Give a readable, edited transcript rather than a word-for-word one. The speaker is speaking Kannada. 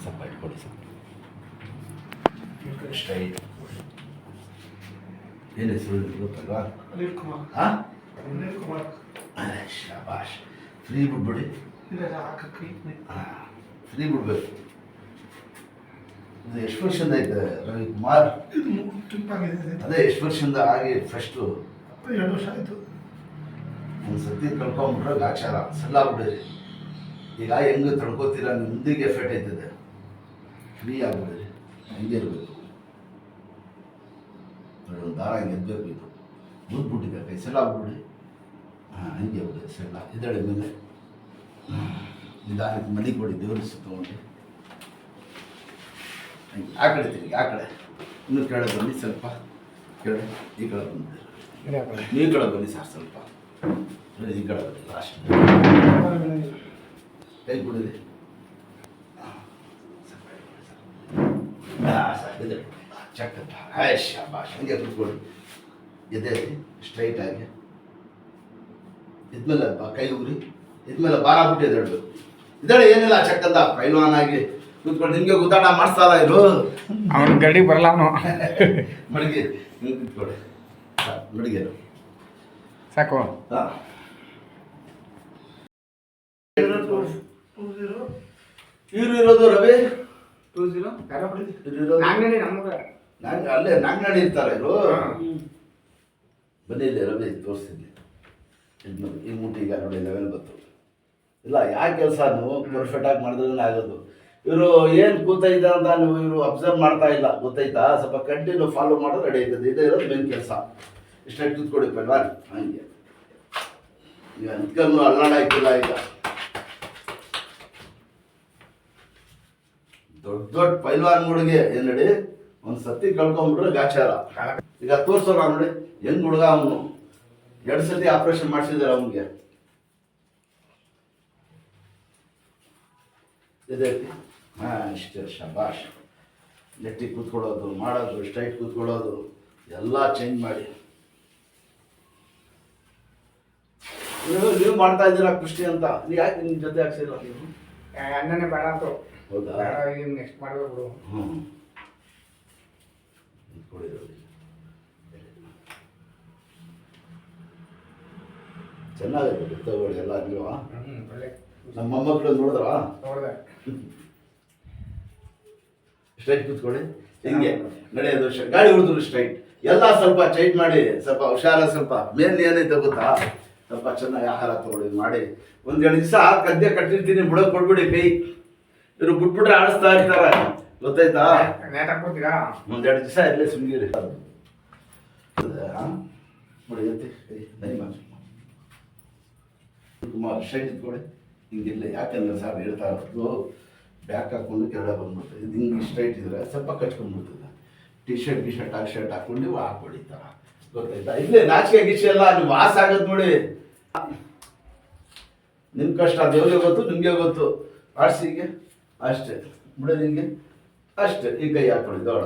ಸ್ವಲ್ಪ ಇಟ್ಕೊಳ್ಳಿ ಸ್ಟ್ರೈಟ್. ಏನು ಹೆಸರು ಗೊತ್ತಲ್ವಾ? ಅನಿಲ್ ಕುಮಾರ್. ಹಾಂ, ಅನಿಲ್ ಕುಮಾರ್. ಶಾಬಾಷ್. ಫ್ರೀ ಬಿಟ್ಬಿಡಿ. ಹಾಂ, ಫ್ರೀ ಬಿಡ್ಬೇಕು. ಇದು ಎಷ್ಟು ವರ್ಷದಿಂದ ಐತೆ ರವಿಕುಮಾರ್? ಅದೇ ಎಷ್ಟು ವರ್ಷದಿಂದ ಆಗಿ ಫಸ್ಟು 2 ವರ್ಷ ಆಯಿತು. ಒಂದು ಸತಿ ಕಳ್ಕೊಂಬಿಟ್ರೆ ಗಾಚಾರ ಸಲ್ಲ ಆಗ್ಬಿಡಿರಿ. ಈಗ ಹೆಂಗೆ ತಡ್ಕೋತೀರಾ ಮುಂದಿಗೆ ಎಫೆಕ್ಟ್ ಆಯ್ತದೆ. ಫ್ರೀ ಆಗ್ಬಿಡಿರಿ, ಹಂಗೆ ಇರಬೇಕು. ಒಂದು ದಾರ ಹಂಗೆ ಎದ್ದಬೇಕು. ಇದು ಮುದ್ಬಿಟ್ಟಿದೆ ಕೈ ಸೆಲ್ಲ ಆಗ್ಬಿಡಿ. ಹಾಂ, ಹಂಗೆ ಬಿಡಿ ಸೆಲ್ಲ ಇದಳೆ ಮೇಲೆ ನಿಧಾನಕ್ಕೆ ಮಡಿ ಕೊಡಿ, ದೇವ್ರ ತೊಗೊಂಡು ಹಂಗೆ ಆ ಕಡೆ ತಿರುಗಿ, ಆ ಕಡೆ ಇನ್ನೂ ಕೆಳಗೆ ಬನ್ನಿ ಸ್ವಲ್ಪ. ಕೆಳಗೆ ಈ ಕಡೆ ಬಂದಿದ್ದೀರಿ, ನೀವು ಕಡೆ ಬನ್ನಿ ಸರ್ ಸ್ವಲ್ಪ. ಈ ಕಡೆ ಬನ್ನಿ ಲಾಸ್ಟ್. ಕೈ ಕೊಡಿರಿ. ಚಕ್ಕಂತ ಶಾಬಾಷ್. ಹಂಗೆ ಕುತ್ಕೊಳ್ಳಿ. ಎದೆ ಸ್ಟ್ರೈಟ್ ಆಗಿ ಇದ್ಮೇಲೆ ಕೈ ಉಗ್ರಿ. ಇದ್ಮೇಲೆ ಭಾರ ಬಿಟ್ಟು ಎದ್ದೇಳಬೇಕು. ಇದಳೆ ಏನಿಲ್ಲ, ಚಕ್ಕಂತ ಪೈಲ್ವಾನ್ ಆಗಿ ಕೂತ್ಕೊಂಡು ನಿಮಗೆ ಗುದ್ದಾಟ ಮಾಡಿಸ್ತಾರ ಇರು. ಅವನ ಗಡಿ ಬರಲ್ಲ ಅವನು. ಮಡಿಗೆ ನೀವು ಕೂತ್ಕೊಳ್ಳಿ. ಮಡಿಗೆರು ಸಾಕು. ಹಾಂ, ಇವ್ರು ಇರೋದು ರವಿ 20 ಇರೋದು ನಾಂಗಡಿ ನಮಗೆ ನಂಗೆ ಅಲ್ಲೇ ನಾಂಗಡಿ ಇರ್ತಾರೆ ಇವರು. ಬನ್ನಿ ಇಲ್ಲಿ ರವಿ ತೋರಿಸ್ತೀನಿ. ಇದು ಈ ಮುಟ್ಟಿ ಈಗ ನೋಡಿ ಲೆವೆಲ್ ಬಂತು. ಇಲ್ಲ ಯಾವ ಕೆಲಸ ನೀವು ಪರ್ಫೆಕ್ಟಾಗಿ ಮಾಡಿದ್ರೆ ಆಗೋದು. ಇವರು ಏನು ಕೂತೈತೆ ಅಂತ ನೀವು ಇವರು ಅಬ್ಸರ್ವ್ ಮಾಡ್ತಾ ಇಲ್ಲ, ಗೊತ್ತಾಯ್ತಾ? ಸ್ವಲ್ಪ ಕಂಟಿನ್ಯೂ ಫಾಲೋ ಮಾಡೋದು ರೆಡಿ ಆಯ್ತದೆ. ಇದೇ ಇರೋದು ಮೇನ್ ಕೆಲಸ. ಇಷ್ಟಾಗಿ ಕೂತ್ಕೊಡಿ ಪಲ್ವಾನ್. ಹಂಗೆ ಈಗ ನಿಂತ್ಕೊಂಡು ಅಲ್ಲಾಡಾಯ್ತಿಲ್ಲ. ಈಗ ದೊಡ್ಡ ದೊಡ್ಡ ಪೈಲ್ವಾನ್ಗಳಿಗೆ ಏನು ನೋಡಿ, ಒಂದು ಸತಿ ಕಳ್ಕೊಂಬಿಟ್ರೆ ಗಾಚಾರ. ಈಗ ತೋರ್ಸೋಣ ನೋಡಿ ಹೆಂಗ್ ಹುಡುಗ ಅವನು. 2 ಸತಿ ಆಪರೇಷನ್ ಮಾಡಿಸಿದಾರೆ ಅವನಿಗೆ. ಇದೆ. ಹಾಂ, ಇಷ್ಟೇ ಶಬಾಷ್. ನೆಟ್ಟಿಗೆ ಕೂತ್ಕೊಳ್ಳೋದು, ಮಾಡೋದು, ಸ್ಟ್ರೈಟ್ ಕೂತ್ಕೊಳ್ಳೋದು ಎಲ್ಲ ಚೇಂಜ್ ಮಾಡಿ. ನೀವು ಮಾಡ್ತಾ ಇದ್ದೀರಾ ಕುಸ್ತಿ ಅಂತ. ನೀವು ಯಾಕೆ ನಿಮ್ಮ ಜೊತೆ ಹಾಕ್ಸಿಲ್ಲ ನೀವು? ಅಣ್ಣನೇ ಬೇಡ ಅಂತ. ಹೌದಾ? ನೆಕ್ಸ್ಟ್ ಮಾಡಬೇಕು. ಹ್ಞೂ, ಚೆನ್ನಾಗಿದೆ ತಗೊಳ್ಳಿ ಎಲ್ಲ. ನೀವು ನಮ್ಮ ಮೊಮ್ಮಕ್ಕಳು ನೋಡಿದ್ರಾ? ನೋಡಿದೆ. ಸ್ಟ್ರೈಟ್ ಕೂತ್ಕೊಳ್ಳಿ. ಹಿಂಗೆ ನಡೆಯೋದು, ಗಾಡಿ ಉಳಿದ್ರು ಸ್ಟ್ರೈಟ್. ಎಲ್ಲ ಸ್ವಲ್ಪ ಚೈಟ್ ಮಾಡಿ, ಸ್ವಲ್ಪ ಹುಷಾರ. ಸ್ವಲ್ಪ ಮೇನ್ ಏನೈತೆ ಗೊತ್ತಾ, ಸ್ವಲ್ಪ ಚೆನ್ನಾಗಿ ಆಹಾರ ತಗೊಳ್ಳಿ ಮಾಡಿ. 1-2 ದಿವಸ ಗದ್ದೆ ಕಟ್ಟಿರ್ತೀನಿ, ಬಿಡೋಕೆ ಕೊಡ್ಬಿಡಿ ಕೈ. ಇವರು ಬಿಟ್ಬಿಟ್ರೆ ಆಡಿಸ್ತಾ ಇರ್ತಾರೆ, ಗೊತ್ತಾಯ್ತಾ? 1-2 ದಿವಸ ಇರಲಿ ಸುಮ್ಗಿರಿ. ಕುಮಾರ್ ಸ್ಟ್ರೈಟ್ ಇಟ್ಕೊಳ್ಳಿ. ಹಿಂಗಿಲ್ಲ, ಯಾಕಂದ್ರೆ ಸರ್ ಹೇಳ್ತಾ ಇರೋದು ಬ್ಯಾಕ್ ಹಾಕೊಂಡು ಕೆಳಗೆ ಬಂದ್ಬಿಡ್ತದೆ. ಇದು ಹಿಂಗೆ ಸ್ಟ್ರೈಟ್ ಇದ್ರೆ ಸ್ವಲ್ಪ ಕಚ್ಕೊಂಡ್ಬಿಡ್ತದೆ. ಟಿ ಶರ್ಟ್ ಹಾಕೊಂಡು ನೀವು ಹಾಕ್ಬಿಡಿ ಥರ, ಗೊತ್ತಾಯ್ತಾ? ಇಲ್ಲೇ ನಾಚಿಕೆ ಗಿಚೆ ಎಲ್ಲ ನೀವು ವಾಸ ಆಗೋದು ನೋಡಿ. ನಿಮ್ಮ ಕಷ್ಟ ದೇವ್ರಿಗೆ ಗೊತ್ತು, ನಿಮಗೆ ಗೊತ್ತು. ಆಡ್ಸಿಗೆ ಅಷ್ಟೇ ಬಿಡೋದು ಹಿಂಗೆ ಅಷ್ಟೇ. ಈ ಕೈ ಹಾಕೊಳ್ಳಿ ದೊಡ್ಡ